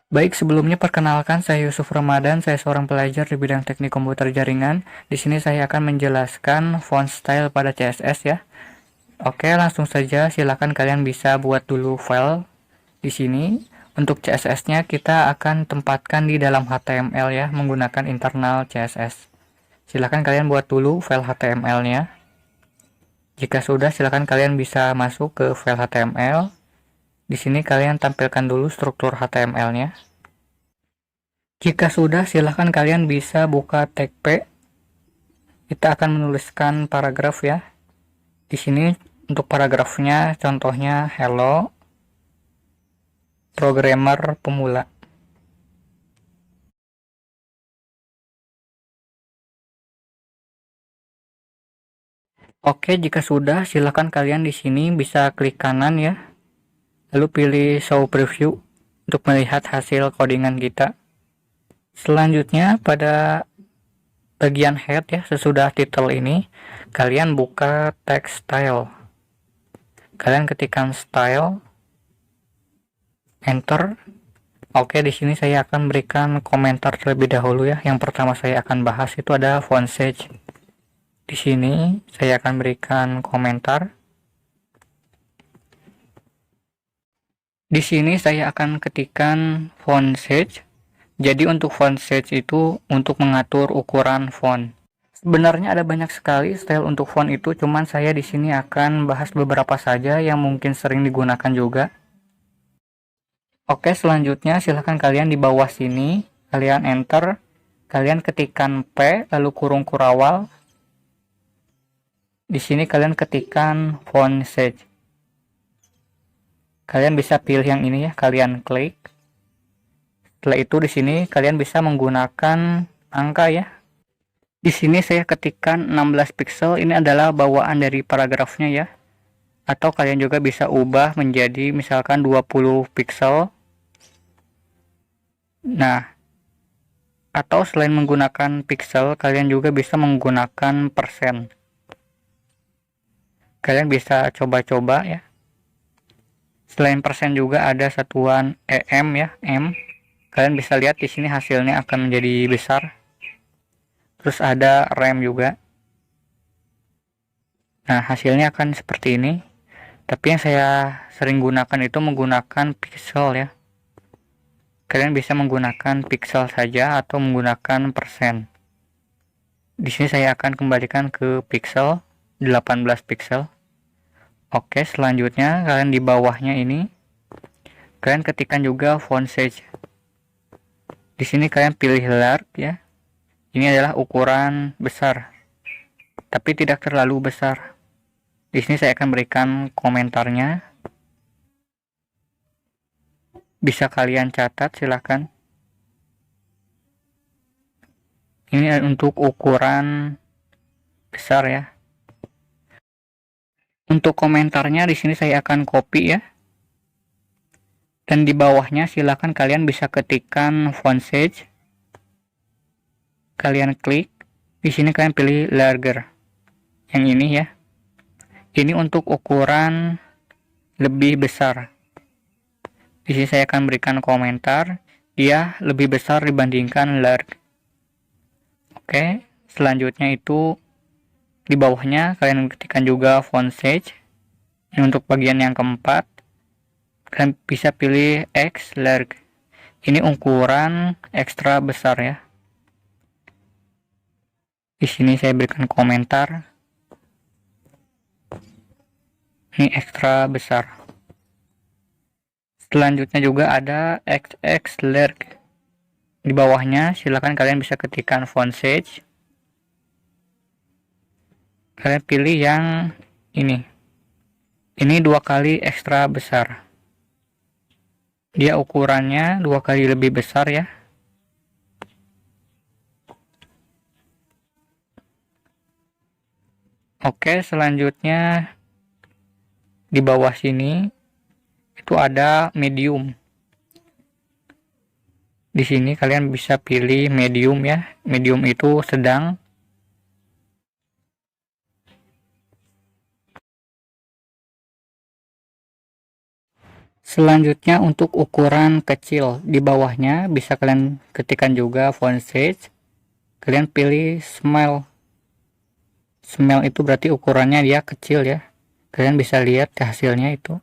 Baik, sebelumnya perkenalkan saya Yusuf Ramadan, saya seorang pelajar di bidang teknik komputer jaringan. Di sini saya akan menjelaskan font style pada CSS ya. Oke, langsung saja silakan kalian bisa buat dulu file di sini. Untuk CSS-nya kita akan tempatkan di dalam HTML ya, menggunakan internal CSS. Silakan kalian buat dulu file HTML-nya. Jika sudah, silakan kalian bisa masuk ke file HTML. Di sini kalian tampilkan dulu struktur HTML-nya. Jika sudah, silakan kalian bisa buka tag P. Kita akan menuliskan paragraf ya. Di sini untuk paragrafnya contohnya hello programmer pemula. Oke, jika sudah, silakan kalian di sini bisa klik kanan ya. Lalu pilih show preview untuk melihat hasil codingan kita. Selanjutnya pada bagian head ya, sesudah title ini, kalian buka text style. Kalian ketikkan style, enter. Oke, di sini saya akan berikan komentar terlebih dahulu ya. Yang pertama saya akan bahas itu ada font size. Di sini saya akan berikan komentar. Di sini saya akan ketikkan font size. Jadi untuk font size itu untuk mengatur ukuran font. Sebenarnya ada banyak sekali style untuk font itu, cuman saya di sini akan bahas beberapa saja yang mungkin sering digunakan juga. Oke, selanjutnya silahkan kalian di bawah sini, kalian enter, kalian ketikkan P, lalu kurung kurawal. Di sini kalian ketikkan font size. Kalian bisa pilih yang ini ya, kalian klik. Setelah itu di sini kalian bisa menggunakan angka ya. Di sini saya ketikkan 16 pixel, ini adalah bawaan dari paragrafnya ya. Atau kalian juga bisa ubah menjadi misalkan 20 pixel. Nah, atau selain menggunakan pixel, kalian juga bisa menggunakan persen. Kalian bisa coba-coba ya. Selain persen juga ada satuan EM ya, M. Kalian bisa lihat di sini hasilnya akan menjadi besar. Terus ada rem juga. Nah, hasilnya akan seperti ini. Tapi yang saya sering gunakan itu menggunakan pixel ya. Kalian bisa menggunakan pixel saja atau menggunakan persen. Di sini saya akan kembalikan ke pixel 18 pixel. Oke, selanjutnya kalian di bawahnya ini kalian ketikkan juga font size. Di sini kalian pilih large ya. Ini adalah ukuran besar, tapi tidak terlalu besar. Di sini saya akan berikan komentarnya. Bisa kalian catat silahkan. Ini untuk ukuran besar ya. Untuk komentarnya di sini saya akan copy ya. Dan di bawahnya silakan kalian bisa ketikkan font size. Kalian klik. Di sini kalian pilih larger. Yang ini ya. Ini untuk ukuran lebih besar. Di sini saya akan berikan komentar. Dia lebih besar dibandingkan large. Oke, selanjutnya itu di bawahnya kalian ketikkan juga font size. Ini untuk bagian yang keempat. Kalian bisa pilih X large. Ini ukuran ekstra besar ya. Di sini saya berikan komentar. Ini ekstra besar. Selanjutnya juga ada XX large. Di bawahnya silakan kalian bisa ketikkan font size. Kalian pilih yang ini. Ini 2 kali ekstra besar. Dia ukurannya 2 kali lebih besar ya. Oke, selanjutnya di bawah sini itu ada medium. Di sini kalian bisa pilih medium ya. Medium itu sedang. Selanjutnya untuk ukuran kecil, di bawahnya bisa kalian ketikkan juga font size. Kalian pilih small. Small itu berarti ukurannya dia kecil ya. Kalian bisa lihat hasilnya itu.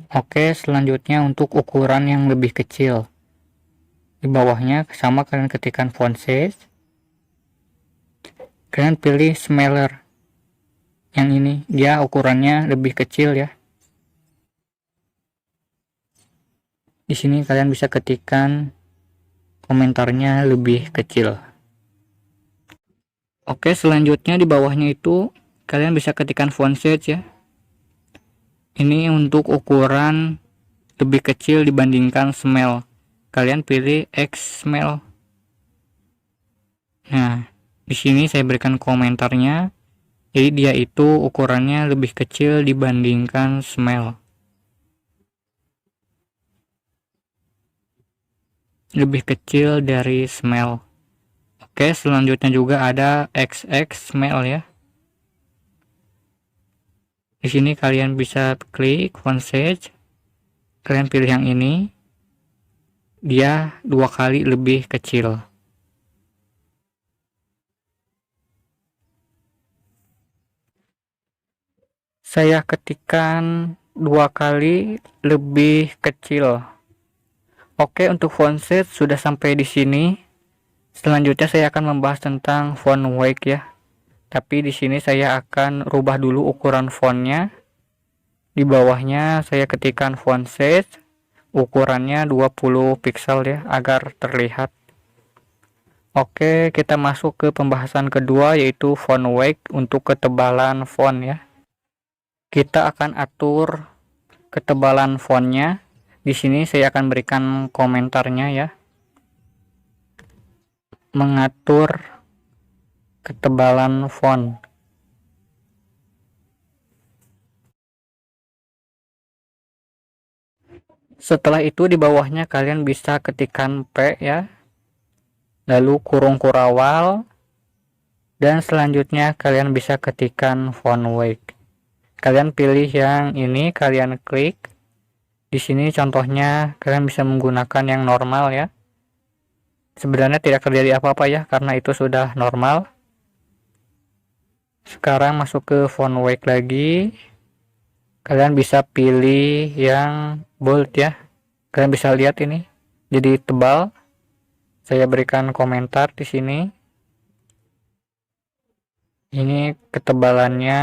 Oke, selanjutnya untuk ukuran yang lebih kecil. Di bawahnya sama kalian ketikkan font size. Kalian pilih smaller. Yang ini dia ukurannya lebih kecil ya. Di sini kalian bisa ketikkan komentarnya lebih kecil. Oke, selanjutnya di bawahnya itu kalian bisa ketikkan font size ya. Ini untuk ukuran lebih kecil dibandingkan small. Kalian pilih X small. Nah, di sini saya berikan komentarnya. Jadi dia itu ukurannya lebih kecil dibandingkan small. Lebih kecil dari small. Oke, selanjutnya juga ada XX small ya. Di sini kalian bisa klik font size. Kalian pilih yang ini. Dia 2 kali lebih kecil. Saya ketikkan 2 kali lebih kecil. Oke, untuk font size sudah sampai di sini. Selanjutnya saya akan membahas tentang font weight ya. Tapi di sini saya akan rubah dulu ukuran fontnya. Di bawahnya saya ketikkan font size, ukurannya 20 pixel ya agar terlihat. Oke, kita masuk ke pembahasan kedua yaitu font weight untuk ketebalan font ya. Kita akan atur ketebalan fontnya. Di sini saya akan berikan komentarnya ya. Mengatur ketebalan font. Setelah itu di bawahnya kalian bisa ketikkan P ya. Lalu kurung kurawal. Dan selanjutnya kalian bisa ketikkan font weight. Kalian pilih yang ini, kalian klik. Di sini contohnya kalian bisa menggunakan yang normal ya. Sebenarnya tidak terjadi apa-apa ya karena itu sudah normal. Sekarang masuk ke font weight lagi. Kalian bisa pilih yang bold ya. Kalian bisa lihat ini jadi tebal. Saya berikan komentar di sini. Ini ketebalannya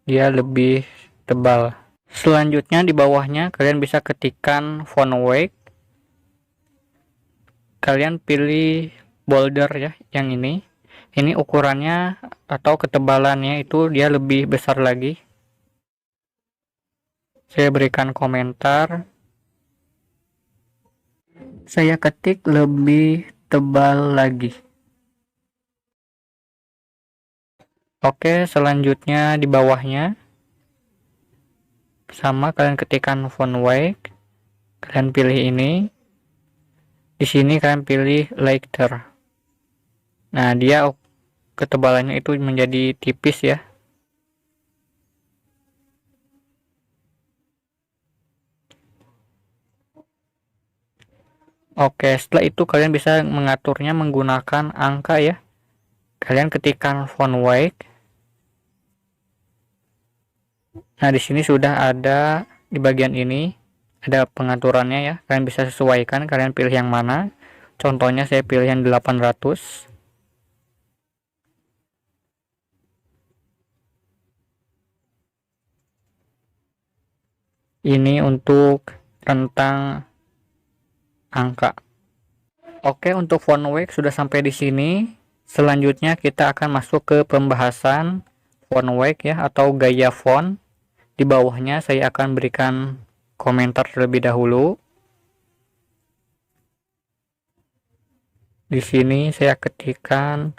dia lebih tebal. Selanjutnya di bawahnya kalian bisa ketikkan font weight. Kalian pilih bolder ya, yang ini. Ini ukurannya atau ketebalannya itu dia lebih besar lagi. Saya berikan komentar. Saya ketik lebih tebal lagi. Oke, selanjutnya di bawahnya sama kalian ketikkan font weight. Kalian pilih ini. Di sini kalian pilih lighter. Nah, dia ketebalannya itu menjadi tipis ya. Oke, setelah itu kalian bisa mengaturnya menggunakan angka ya. Kalian ketikkan font weight. Nah, di sini sudah ada di bagian ini ada pengaturannya ya. Kalian bisa sesuaikan, kalian pilih yang mana. Contohnya saya pilih yang 800. Ini untuk rentang angka. Oke, untuk font weight sudah sampai di sini. Selanjutnya kita akan masuk ke pembahasan font weight ya atau gaya font. Di bawahnya saya akan berikan komentar terlebih dahulu. Di sini saya ketikkan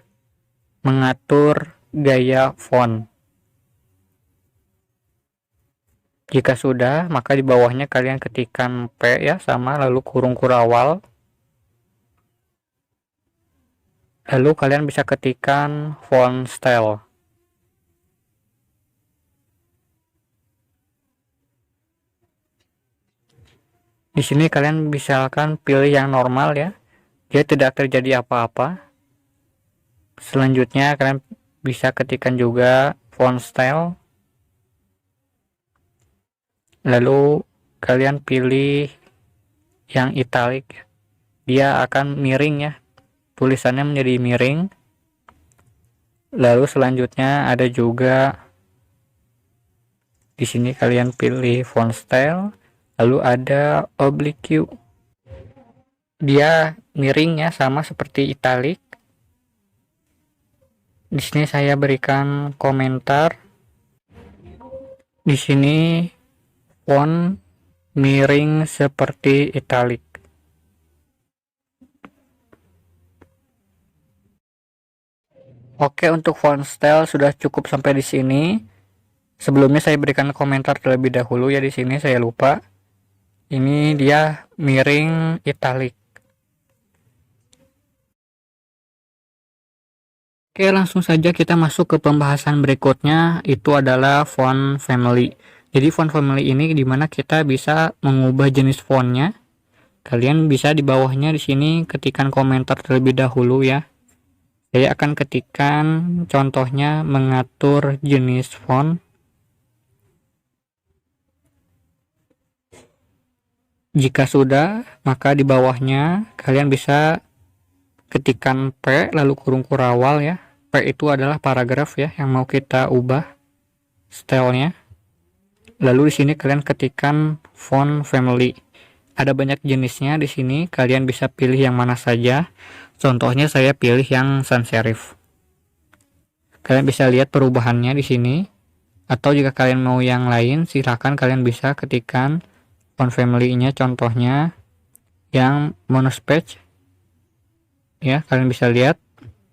mengatur gaya font. Jika sudah, maka di bawahnya kalian ketikkan P ya sama lalu kurung kurawal. Lalu kalian bisa ketikkan font style. Di sini kalian misalkan pilih yang normal ya, dia tidak terjadi apa-apa. Selanjutnya kalian bisa ketikkan juga font style, lalu kalian pilih yang italic, dia akan miring ya, tulisannya menjadi miring. Lalu selanjutnya ada juga di sini kalian pilih font style, lalu ada oblique, dia miring ya, sama seperti italic. Di sini saya berikan komentar. Di sini font miring seperti italic. Oke, untuk font style sudah cukup sampai di sini. Sebelumnya saya berikan komentar terlebih dahulu ya, di sini saya lupa. Ini dia miring italic. Oke, langsung saja kita masuk ke pembahasan berikutnya, itu adalah font family. Jadi font family ini dimana kita bisa mengubah jenis fontnya. Kalian bisa di bawahnya di sini ketikkan komentar terlebih dahulu ya. Saya akan ketikkan contohnya mengatur jenis font. Jika sudah, maka di bawahnya kalian bisa ketikkan P lalu kurung kurawal ya. P itu adalah paragraf ya yang mau kita ubah stylenya. Lalu di sini kalian ketikkan font family. Ada banyak jenisnya di sini, kalian bisa pilih yang mana saja. Contohnya saya pilih yang sans serif. Kalian bisa lihat perubahannya di sini. Atau jika kalian mau yang lain, silahkan kalian bisa ketikkan font family-nya, contohnya yang monospace. Ya, kalian bisa lihat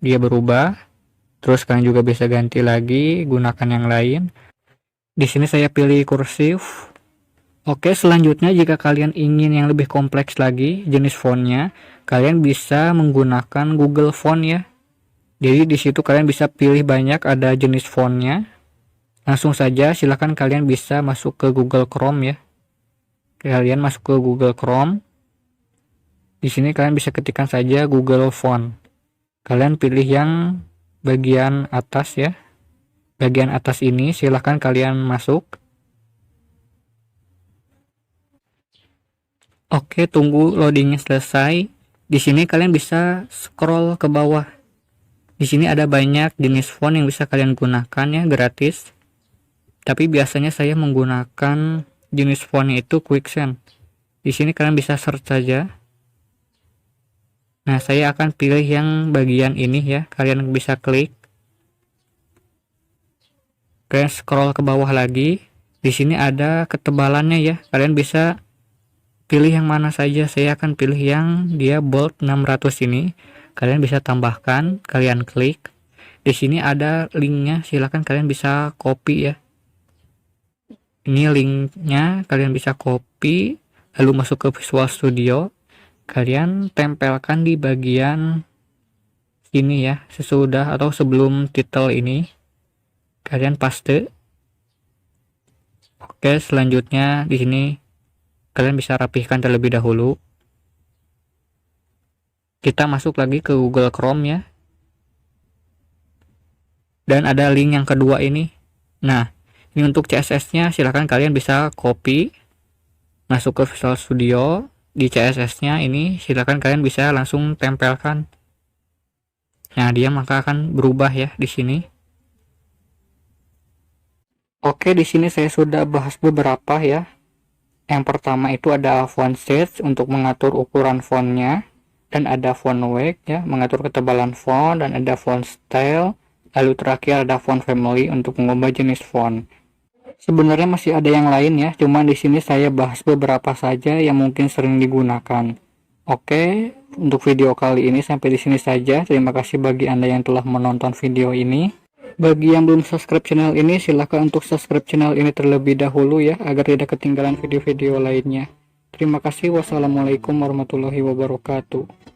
dia berubah. Terus kalian juga bisa ganti lagi, gunakan yang lain. Di sini saya pilih kursif. Oke, selanjutnya jika kalian ingin yang lebih kompleks lagi jenis fontnya, kalian bisa menggunakan Google Font ya. Jadi di situ kalian bisa pilih banyak, ada jenis fontnya. Langsung saja silahkan kalian bisa masuk ke Google Chrome ya. Kalian masuk ke Google Chrome. Di sini kalian bisa ketikkan saja Google Font. Kalian pilih yang bagian atas ya. Bagian atas ini silahkan kalian masuk. Oke, tunggu loadingnya selesai. Di sini kalian bisa scroll ke bawah. Di sini ada banyak jenis font yang bisa kalian gunakan ya, gratis. Tapi biasanya saya menggunakan jenis fontnya itu Quicksand. Di sini kalian bisa search saja. Nah, saya akan pilih yang bagian ini ya. Kalian bisa klik. Kalian scroll ke bawah lagi. Di sini ada ketebalannya ya. Kalian bisa pilih yang mana saja. Saya akan pilih yang dia bold 600 ini. Kalian bisa tambahkan, kalian klik. Di sini ada linknya. Silahkan kalian bisa copy ya. Ini linknya, kalian bisa copy lalu masuk ke Visual Studio. Kalian tempelkan di bagian sini ya, sesudah atau sebelum title ini. Kalian paste. Oke, selanjutnya di sini kalian bisa rapihkan terlebih dahulu. Kita masuk lagi ke Google Chrome ya. Dan ada link yang kedua ini. Nah, ini untuk CSS-nya silahkan kalian bisa copy. Masuk ke Visual Studio. Di CSS-nya ini silahkan kalian bisa langsung tempelkan. Nah, dia maka akan berubah ya di sini. Oke, di sini saya sudah bahas beberapa ya. Yang pertama itu ada font size untuk mengatur ukuran fontnya, dan ada font weight ya, mengatur ketebalan font, dan ada font style. Lalu terakhir ada font family untuk mengubah jenis font. Sebenarnya masih ada yang lain ya, cuman di sini saya bahas beberapa saja yang mungkin sering digunakan. Oke, untuk video kali ini sampai di sini saja. Terima kasih bagi Anda yang telah menonton video ini. Bagi yang belum subscribe channel ini, silahkan untuk subscribe channel ini terlebih dahulu ya, agar tidak ketinggalan video-video lainnya. Terima kasih. Wassalamualaikum warahmatullahi wabarakatuh.